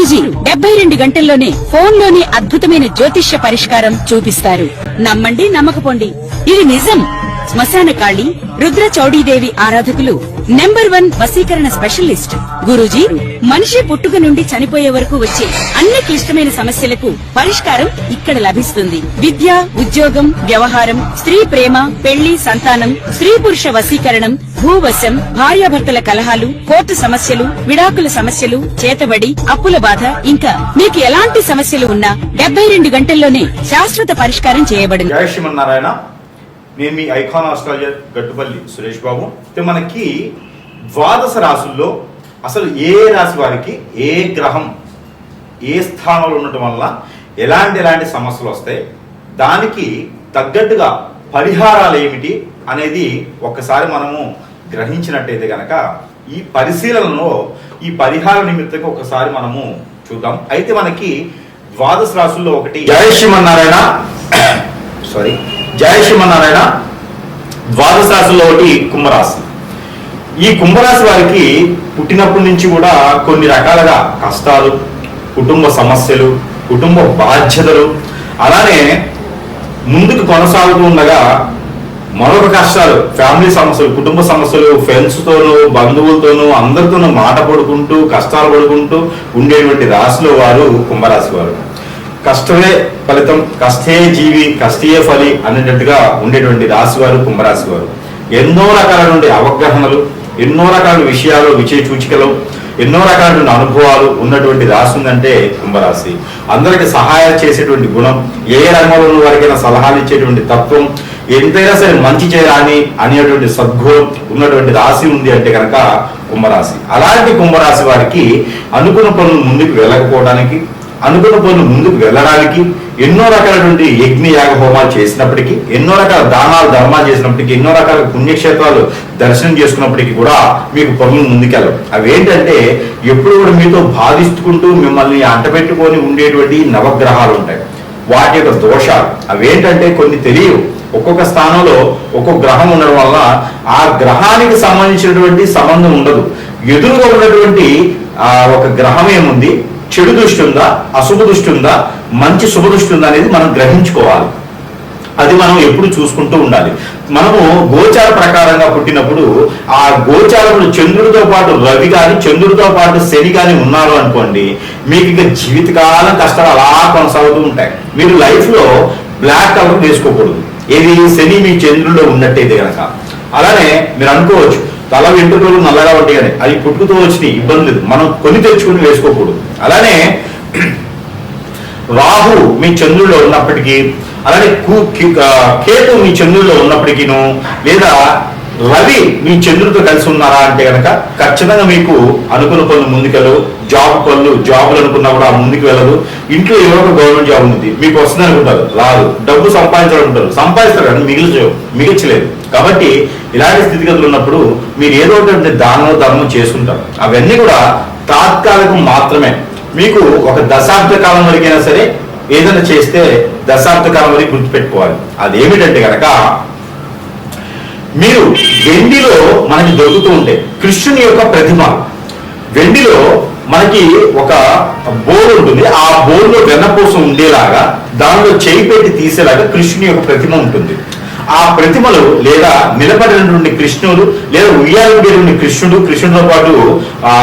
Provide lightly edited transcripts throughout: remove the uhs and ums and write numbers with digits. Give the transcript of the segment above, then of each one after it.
గురూజీ 72 గంటల్లోనే ఫోన్లోని అద్భుతమైన జ్యోతిష్య పరిష్కారం చూపిస్తారు. నమ్మండి, నమ్మకపోండి, ఇది నిజం. శ్మశాన కాళి రుద్ర చౌడీదేవి ఆరాధకులు నంబర్ 1 వశీకరణ స్పెషలిస్ట్. గురూజీ మనిషి పుట్టుక నుండి చనిపోయే వరకు వచ్చే అన్ని క్లిష్టమైన సమస్యలకు పరిష్కారం ఇక్కడ లభిస్తుంది. విద్య, ఉద్యోగం, వ్యవహారం, స్త్రీ ప్రేమ, పెళ్లి, సంతానం, స్త్రీ పురుష వశీకరణం, భూవశం, భార్యాభర్తల కలహాలు, కోర్టు సమస్యలు, విడాకుల సమస్యలు, చేతబడి, అప్పుల బాధ, ఇంకా మీకు ఎలాంటి సమస్యలు ఉన్నా 72 గంటల్లోనే శాశ్వత పరిష్కారం చేయబడింది. జై శ్రీమన్నారాయణ. నేను మీ ఐకాన్ ఆస్ట్రాలజర్ గట్టుపల్లి సురేష్ బాబు. మనకి ద్వాదశ రాశుల్లో అసలు ఏ రాశి వారికి ఏ గ్రహం ఏ స్థానంలో ఉండటం వల్ల ఎలాంటి సమస్యలు వస్తాయి, దానికి తగ్గట్టుగా పరిహారాలు ఏమిటి అనేది ఒక్కసారి మనము గ్రహించినట్టయితే గనక ఈ పరిశీలనలో ఈ పరిహార నిమిత్తంగా ఒకసారి మనము చూద్దాం. అయితే మనకి ద్వాదశ రాశుల్లో ఒకటి జై శ్రీమన్నారాయణ ద్వాదశ రాశుల్లో ఒకటి కుంభరాశి. ఈ కుంభరాశి వారికి పుట్టినప్పటి నుంచి కూడా కొన్ని రకాలుగా కష్టాలు, కుటుంబ సమస్యలు, కుటుంబ బాధ్యతలు, అలానే ముందుకు కొనసాగుతూ ఉండగా మరొక కష్టాలు, ఫ్యామిలీ సమస్యలు, కుటుంబ సమస్యలు, ఫ్రెండ్స్ తోనూ బంధువులతోనూ అందరితోనూ మాట పడుకుంటూ కష్టాలు పడుకుంటూ ఉండేటువంటి రాశిలో వారు కుంభరాశి వారు. కష్టమే ఫలితం, కష్టే జీవి, కష్టే ఫలి అనేటట్టుగా ఉండేటువంటి రాశి వారు కుంభరాశి వారు. ఎన్నో రకాలైన అవగాహనలు, ఎన్నో రకాల విషయాలు, విజయ సూచికలు, ఎన్నో రకాలైన అనుభవాలు ఉన్నటువంటి రాశి ఉందంటే కుంభరాశి. అందరికి సహాయం చేసేటువంటి గుణం, ఏ రంగంలో ఉన్న వారికైనా సలహాలు ఇచ్చేటువంటి తత్వం, ఎంతైనా సరే మంచి చేయాలని అనేటువంటి సద్గుణం ఉన్నటువంటి రాశి ఉంది అంటే కనుక కుంభరాశి. అలాంటి కుంభరాశి వారికి అనుకున్న పనులు ముందుకు వెళ్ళకపోవడానికి, అనుకున్న పనులు ముందుకు వెళ్ళడానికి ఎన్నో రకాలైనటువంటి యజ్ఞ యాగ హోమాలు చేసినప్పటికీ, ఎన్నో రకాల దానాలు ధర్మాలు చేసినప్పటికీ, ఎన్నో రకాల పుణ్యక్షేత్రాలు దర్శనం చేసుకున్నప్పటికీ కూడా మీకు పనులు ముందుకెళ్ళవు. అవి ఏంటంటే ఎప్పుడు కూడా మీతో బాధిస్తుకుంటూ మిమ్మల్ని అంటపెట్టుకొని ఉండేటువంటి నవగ్రహాలు ఉంటాయి. వాటి యొక్క దోషాలు అవేంటంటే కొన్ని తెలియవు. ఒక్కొక్క స్థానంలో ఒక్కొక్క గ్రహం ఉండడం వల్ల ఆ గ్రహానికి సంబంధించినటువంటి సంబంధం ఉండదు. ఎదురుగా ఉన్నటువంటి ఒక గ్రహం ఏముంది, చెడు దృష్టి ఉందా, అశుభ దృష్టి ఉందా, మంచి శుభ దృష్టి ఉందా అనేది మనం గ్రహించుకోవాలి. అది మనం ఎప్పుడు చూసుకుంటూ ఉండాలి. మనము గోచార ప్రకారంగా పుట్టినప్పుడు ఆ గోచారంలో చంద్రుడితో పాటు రవి కానీ, చంద్రుడితో పాటు శని కానీ ఉన్నారు అనుకోండి, మీకు ఇక జీవితకాలం కష్టాలు అలా కొనసాగుతూ ఉంటాయి. మీరు లైఫ్ లో బ్లాక్ కలర్ వేసుకోకూడదు. ఏది శని మీ చంద్రుడిలో ఉన్నట్టయితే కనుక. అలానే మీరు అనుకోవచ్చు తల వెంట్రుకలు నల్లగా ఉంటాయి కానీ అది పుట్టుకుతో వచ్చినాయి, ఇబ్బంది లేదు, మనం కొని తెచ్చుకుని వేసుకోకూడదు. అలానే రాహు మీ చంద్రుడిలో ఉన్నప్పటికీ, అలానే కేతు మీ చంద్రుడిలో ఉన్నప్పటికీను, లేదా రవి మీ చంద్రుడితో కలిసి ఉన్నారా అంటే కనుక ఖచ్చితంగా మీకు అనుకున్న పనులు ముందుకెళ్ళవు. జాబులు అనుకున్నా కూడా ముందుకు వెళ్ళదు. ఇంట్లో ఏదో ఒక గవర్నమెంట్ జాబ్ ఉంది, మీకు వస్తుంది అనుకుంటారు, రాదు. డబ్బు సంపాదించాలనుకుంటారు, సంపాదిస్తారు కానీ మిగిల్చలేదు. కాబట్టి ఇలాంటి స్థితిగతులు ఉన్నప్పుడు మీరు ఏదో ఒకటి దానం ధర్మం చేసుకుంటారు. అవన్నీ కూడా తాత్కాలికం మాత్రమే. మీకు ఒక దశాబ్ద కాలం వరకైనా సరే ఏదైనా చేస్తే దశాబ్ద కాలం వరకు గుర్తుపెట్టుకోవాలి. అదేమిటంటే కనుక మీరు వెండిలో మనకి దొరుకుతూ ఉంటాయి కృష్ణుని యొక్క ప్రతిమ. వెండిలో మనకి ఒక బోర్డు ఉంటుంది. ఆ బోర్డులో వెన్నపూసం ఉండేలాగా దానిలో చేయి పెట్టి తీసేలాగా కృష్ణుని యొక్క ప్రతిమ ఉంటుంది. ఆ ప్రతిమలు లేదా నిలబడినటువంటి కృష్ణుడు, లేదా ఉయ్యాలుగేటువంటి కృష్ణుడితో పాటు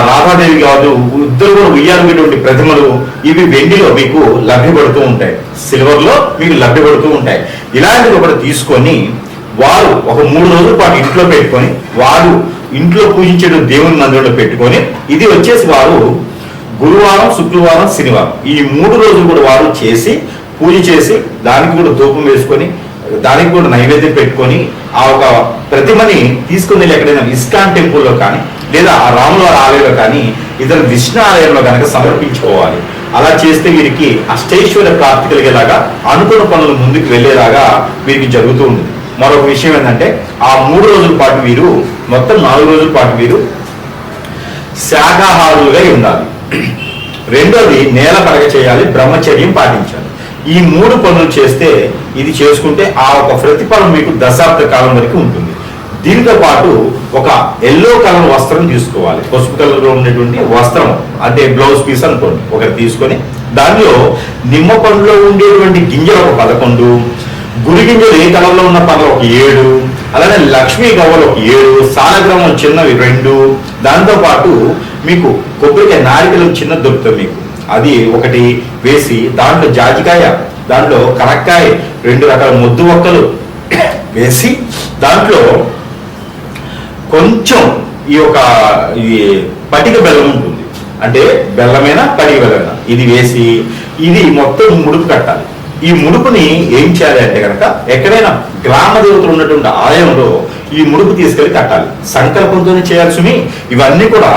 రాధాదేవి కాదు, ఇద్దరు కూడా ఉయ్యాలుగేటువంటి ప్రతిమలు ఇవి వెండిలో మీకు లభ్యపడుతూ ఉంటాయి, సిల్వర్ లో మీకు లభ్యపడుతూ ఉంటాయి. ఇలాంటివి ఒకటి తీసుకొని వారు ఒక 3 రోజుల పాటు ఇంట్లో పెట్టుకొని, వారు ఇంట్లో పూజించే దేవుని మందిరంలో పెట్టుకొని, ఇది వచ్చేసి వారు గురువారం, శుక్రవారం, శనివారం ఈ 3 రోజులు కూడా వారు చేసి పూజ చేసి దానికి కూడా ధూపం వేసుకొని, దానికి కూడా నైవేద్యం పెట్టుకొని ఆ ఒక ప్రతిమని తీసుకుని ఎక్కడైనా ఇస్కాన్ టెంపుల్లో కానీ, లేదా ఆ రాములవారి ఆలయంలో కానీ, ఇతర విష్ణు ఆలయంలో కనుక సమర్పించుకోవాలి. అలా చేస్తే వీరికి అష్టైశ్వర్య ప్రాప్తి కలిగేలాగా, అనుకున్న పనులు ముందుకు వెళ్ళేలాగా వీరికి జరుగుతూ ఉంటుంది. మరొక విషయం ఏంటంటే ఆ 3 రోజుల పాటు వీరు, మొత్తం 4 రోజుల పాటు వీరు శాకాహారులుగా ఉండాలి. రెండోది నేల పడగ చేయాలి, బ్రహ్మచర్యం పాటించాలి. ఈ 3 పనులు చేస్తే, ఇది చేసుకుంటే ఆ ఒక ప్రతిఫలం మీకు దశాబ్ద కాలం వరకు ఉంటుంది. దీనితో పాటు ఒక ఎల్లో కలర్ వస్త్రం తీసుకోవాలి. పసుపు కలర్ లో ఉండేటువంటి వస్త్రం అంటే బ్లౌజ్ పీస్ అనుకోండి ఒకటి తీసుకొని దానిలో నిమ్మ పండులో ఉండేటువంటి గింజలు ఒక 11, గురి గింజలు ఏ కలర్ లో ఉన్న పనులు ఒక 7, అలానే లక్ష్మీ గవ్వలు ఒక 7, సాలగ్రామం చిన్నవి 2, దాంతో పాటు మీకు కొబ్బరికాయ నారికలు చిన్న దొరుకుతుంది మీకు అది ఒకటి వేసి దాంట్లో జాజికాయ, దాంట్లో కనక్కాయ, 2 రకాల ముద్దు ఒక్కలు వేసి దాంట్లో కొంచెం ఈ పటిక బెల్లం ఉంటుంది, అంటే బెల్లమైనా పటిక బెల్లమైనా ఇది వేసి ఇది మొత్తం ముడుపు కట్టాలి. ఈ ముడుపుని ఏం చేయాలి అంటే కనుక ఎక్కడైనా గ్రామ దేవతలు ఉన్నటువంటి ఆలయంలో ఈ ముడుపు తీసుకెళ్లి కట్టాలి. సంకల్పంతోనే చేయాల్సి ఇవన్నీ కూడా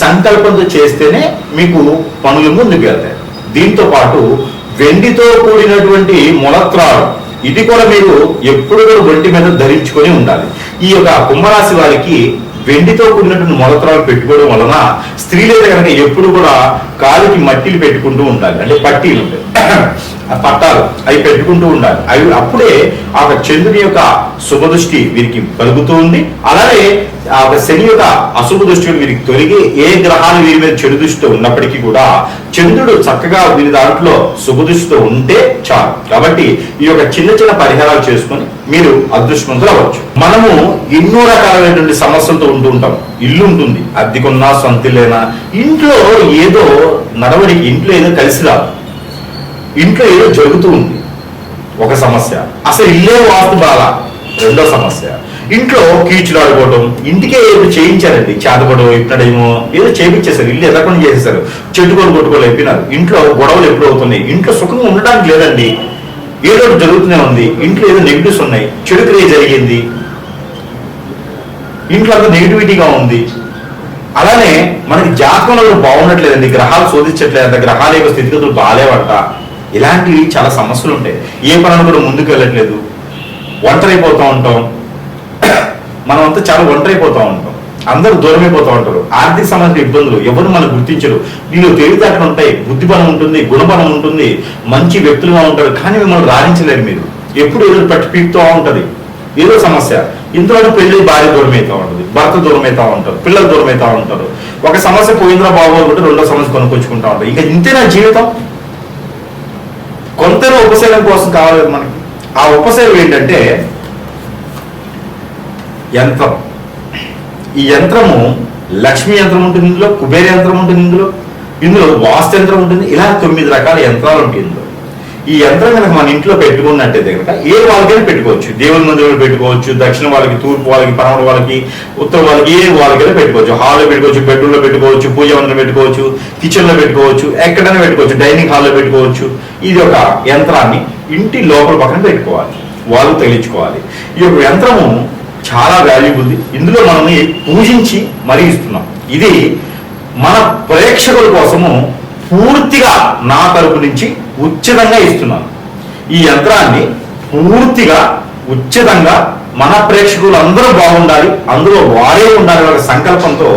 సంకల్పంతో చేస్తేనే మీకు పనులు ముందుకు వెళ్తాయి. దీంతో పాటు వెండితో కూడినటువంటి మొలత్రాలు ఇది కూడా మీరు ఎప్పుడు కూడా ఒంటి మీద ధరించుకొని ఉండాలి. ఈ యొక్క కుంభరాశి వారికి వెండితో కూడినటువంటి మొలత్రాలు పెట్టుకోవడం వలన స్త్రీలైతే కనుక ఎప్పుడు కూడా కాలుకి మట్టిలు పెట్టుకుంటూ ఉండాలి, అంటే పట్టీలు ఉంటాయి ఆ పట్టాలు అవి పెట్టుకుంటూ ఉండాలి. అవి అప్పుడే ఆ చంద్రుని యొక్క శుభదృష్టి వీరికి కలుగుతూ ఉంది. అలానే ఆ శని యొక్క అశుభ దృష్టి వీరికి తొలగి ఏ గ్రహాలు వీరి మీద చెడు దృష్టితో ఉన్నప్పటికీ కూడా చంద్రుడు చక్కగా వీరి దాంట్లో శుభదృష్టితో ఉంటే చాలు. కాబట్టి ఈ యొక్క చిన్న చిన్న పరిహారాలు చేసుకొని మీరు అదృష్టవంతులు అవ్వచ్చు. మనము ఎన్నో రకాలైనటువంటి సమస్యలతో ఉంటూ ఉంటాం. ఇల్లు ఉంటుంది, అద్దెకున్నా సొంతిల్లేనా, ఇంట్లో ఏదో నడవడికి, ఇంట్లో ఏదో కలిసి రాదు, ఇంట్లో ఏదో జరుగుతూ ఉంది ఒక సమస్య, అసలు ఇల్లే వాస్తు బాల రెండో సమస్య, ఇంట్లో కీచులు ఆడుకోవడం, ఇంటికే ఏదో చేయించారండి, చేతపడం ఇప్పుడేమో ఏదో చేయించేశారు, ఇల్లు ఎదకుండా చేసేసారు, చెట్టుకొని కొట్టుకోలు అయిపోయినారు, ఇంట్లో గొడవలు ఎప్పుడు అవుతున్నాయి, ఇంట్లో సుఖంగా ఉండడానికి లేదండి, ఏదో జరుగుతూనే ఉంది, ఇంట్లో ఏదో నెగిటివ్స్ ఉన్నాయి, చెడు క్రియ జరిగింది, ఇంట్లో అంతా నెగిటివిటీగా ఉంది. అలానే మనకి జాతకంలో బాగుండట్లేదండి, గ్రహాలు శోధించట్లేదంట, గ్రహాల యొక్క స్థితిగతులు బాగాలేవంట, ఇలాంటివి చాలా సమస్యలు ఉంటాయి. ఏ పనులు కూడా ముందుకు వెళ్ళట్లేదు, ఒంటరైపోతూ ఉంటాం, మనం అంతా చాలా ఒంటరైపోతూ ఉంటాం, అందరూ దూరమైపోతూ ఉంటారు, ఆర్థిక సంబంధించిన ఇబ్బందులు, ఎవరు మనం గుర్తించరు, నీళ్ళు తెలివితేటలు ఉంటాయి, బుద్ధిబలం ఉంటుంది, గుణబలం ఉంటుంది, మంచి వ్యక్తులుగా ఉంటారు, కానీ మిమ్మల్ని రాణించలేరు. మీరు ఎప్పుడు ఏదో పట్టి పీకుతూ ఉంటుంది, ఏదో సమస్య. ఇందులో పెళ్లి భార్య దూరం అవుతూ ఉంటుంది, భర్త దూరం అవుతూ ఉంటారు, పిల్లలు దూరం అవుతూ ఉంటారు, ఒక సమస్య పోయింద్రా బాబు అనుకుంటే రెండో సమస్య కొనుక్కొచ్చుకుంటూ ఉంటారు. ఇక ఇంతేనా జీవితం? కొంతైనా ఉపశమనం కోసం కావాలి మనకి. ఆ ఉపశమనం ఏంటంటే యంత్రం. ఈ యంత్రము లక్ష్మీ యంత్రం ఉంటుంది, ఇందులో కుబేర యంత్రం ఉంటుంది, ఇందులో వాస్తు యంత్రం ఉంటుంది, ఇలా 9 రకాల యంత్రాలు ఉంటాయి ఇందులో. ఈ యంత్రం కనుక మన ఇంట్లో పెట్టుకున్నట్టయితే కనుక ఏ వాళ్ళకైనా పెట్టుకోవచ్చు, దేవుని మందిరంలో పెట్టుకోవచ్చు, దక్షిణ వాళ్ళకి, తూర్పు వాళ్ళకి, పడమర వాళ్ళకి, ఉత్తర వాళ్ళకి, ఏ వాళ్ళకైనా పెట్టుకోవచ్చు, హాల్లో పెట్టుకోవచ్చు, బెడ్రూమ్లో పెట్టుకోవచ్చు, పూజ మందిరం పెట్టుకోవచ్చు, కిచెన్లో పెట్టుకోవచ్చు, ఎక్కడైనా పెట్టుకోవచ్చు, డైనింగ్ హాల్లో పెట్టుకోవచ్చు. ఇది ఒక యంత్రాన్ని ఇంటి లోపల పక్కన పెట్టుకోవాలి, వాళ్ళు తగిలించుకోవాలి. ఈ యొక్క యంత్రము చాలా వాల్యుబుల్. ఇందులో మనల్ని పూజించి మరీ ఇస్తున్నాం. ఇది మన ప్రేక్షకుల కోసము పూర్తిగా నా తరపు నుంచి ఉచితంగా ఇస్తున్నాను. ఈ యంత్రాన్ని పూర్తిగా ఉచితంగా మన ప్రేక్షకులు అందరూ బాగుండాలి, అందులో వారే ఉండాలి అనే సంకల్పంతో,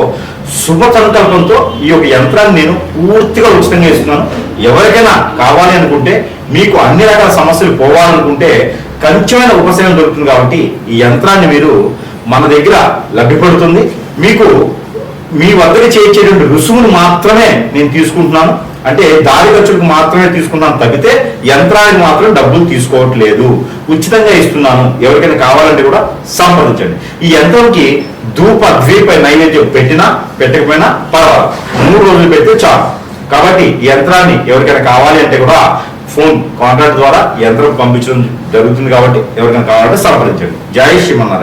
శుభ సంకల్పంతో ఈ యొక్క యంత్రాన్ని నేను పూర్తిగా ఉచితంగా ఇస్తున్నాను. ఎవరికైనా కావాలి అనుకుంటే, మీకు అన్ని రకాల సమస్యలు పోవాలనుకుంటే కొంచెమైన ఉపశమనం దొరుకుతుంది. కాబట్టి ఈ యంత్రాన్ని మీరు మన దగ్గర లభ్యపడుతుంది. మీకు మీ వద్దకు చేయించేటువంటి రుసుమును మాత్రమే నేను తీసుకుంటున్నాను, అంటే దారి ఖర్చులకు మాత్రమే తీసుకున్నాను తప్పితే యంత్రానికి మాత్రం డబ్బులు తీసుకోవట్లేదు, ఉచితంగా ఇస్తున్నాను. ఎవరికైనా కావాలంటే కూడా సంప్రదించండి. ఈ యంత్రంకి ధూప ద్వీప నైవేద్యం పెట్టినా పెట్టకపోయినా పర్వాలేదు, 3 రోజులు పెడితే చాలు. కాబట్టి ఈ యంత్రాన్ని ఎవరికైనా కావాలి అంటే కూడా ఫోన్ కాంట్రాక్ట్ ద్వారా యంత్రం పంపించడం జరుగుతుంది. కాబట్టి ఎవరికైనా కావాలంటే సంప్రదించండి. జై శ్రీమన్నారాయణ.